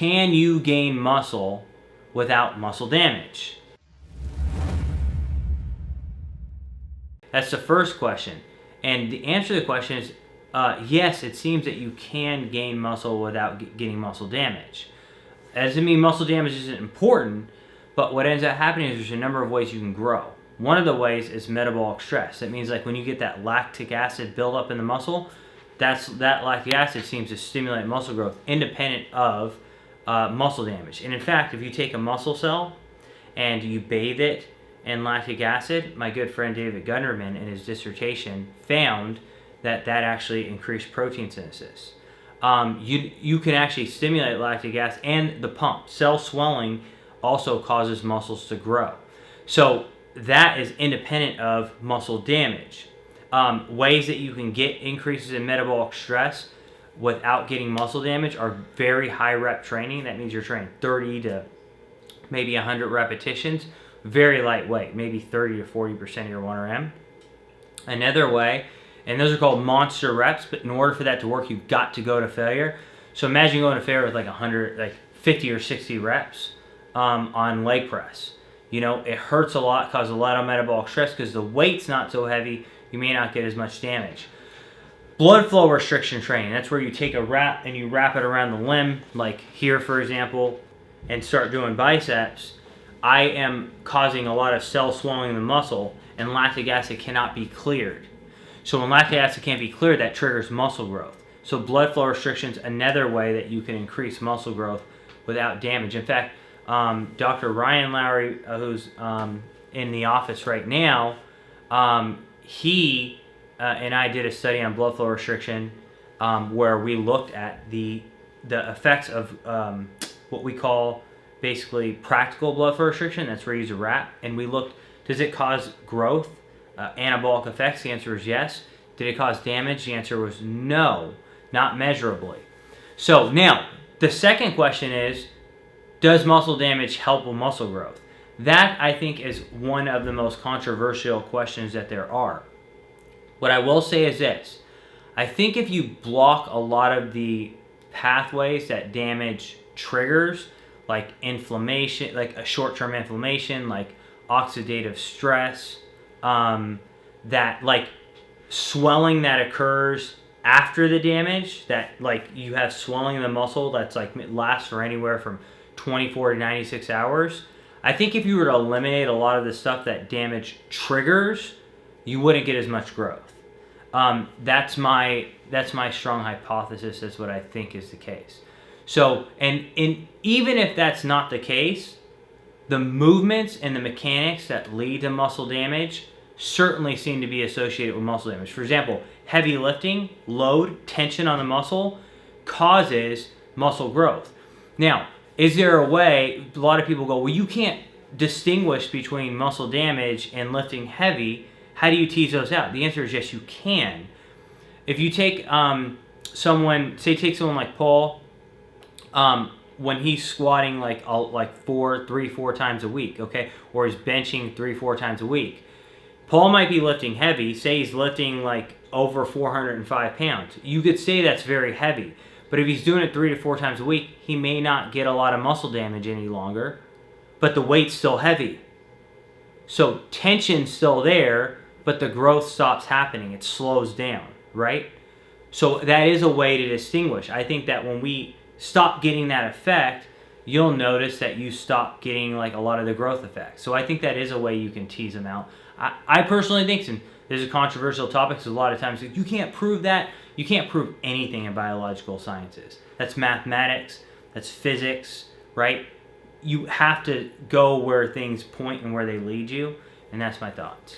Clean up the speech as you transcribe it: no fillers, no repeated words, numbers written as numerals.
can you gain muscle without muscle damage? That's the first question. And the answer to the question is yes, it seems that you can gain muscle without getting muscle damage. That doesn't mean muscle damage isn't important, but what ends up happening is there's a number of ways you can grow. One of the ways is metabolic stress. That means like when you get that lactic acid buildup in the muscle, that lactic acid seems to stimulate muscle growth independent of muscle damage. And in fact, if you take a muscle cell and you bathe it in lactic acid, my good friend David Gunderman in his dissertation found that actually increased protein synthesis. You can actually stimulate lactic acid and the pump. Cell swelling also causes muscles to grow. So that is independent of muscle damage. Ways that you can get increases in metabolic stress without getting muscle damage are very high rep training. That means you're training 30 to maybe 100 repetitions. Very lightweight, maybe 30 to 40% of your 1RM. Another way, and those are called monster reps, but in order for that to work, you've got to go to failure. So imagine going to failure with like 100, like 50 or 60 reps on leg press. You know, it hurts a lot, causes a lot of metabolic stress because the weight's not so heavy, you may not get as much damage. Blood flow restriction training, that's where you take a wrap and you wrap it around the limb, like here for example, and start doing biceps. I am causing a lot of cell swelling in the muscle, and lactic acid cannot be cleared. So when lactic acid can't be cleared, that triggers muscle growth. So blood flow restriction is another way that you can increase muscle growth without damage. In fact, Dr. Ryan Lowry, who's in the office right now, he and I did a study on blood flow restriction where we looked at the effects of what we call basically practical blood flow restriction. That's where you use a wrap. And we looked, does it cause growth, anabolic effects? The answer is yes. Did it cause damage? The answer was no, not measurably. So now, the second question is, does muscle damage help with muscle growth? That, I think, is one of the most controversial questions that there are. What I will say is this. I think if you block a lot of the pathways that damage triggers, like inflammation, like a short-term inflammation, like oxidative stress, that like swelling that occurs after the damage, that like you have swelling in the muscle that's like lasts for anywhere from 24 to 96 hours. I think if you were to eliminate a lot of the stuff that damage triggers, you wouldn't get as much growth. That's my strong hypothesis. That's what I think is the case. So, and even if that's not the case, the movements and the mechanics that lead to muscle damage certainly seem to be associated with muscle damage. For example, heavy lifting, load, tension on the muscle causes muscle growth. Now, is there a way, a lot of people go, well, you can't distinguish between muscle damage and lifting heavy. How do you tease those out? The answer is yes, you can. If you take someone like Paul, when he's squatting like 3-4 times a week, okay, or he's benching 3-4 times a week, Paul might be lifting heavy. Say he's lifting like over 405 pounds. You could say that's very heavy, but if he's doing it 3 to 4 times a week, he may not get a lot of muscle damage any longer, but the weight's still heavy. So tension's still there, but the growth stops happening. It slows down, right? So that is a way to distinguish. I think that when we stop getting that effect, you'll notice that you stop getting like a lot of the growth effects. So I think that is a way you can tease them out. I personally think, and this is a controversial topic, because a lot of times you can't prove that. You can't prove anything in biological sciences. That's mathematics, that's physics, right? You have to go where things point and where they lead you, and that's my thoughts.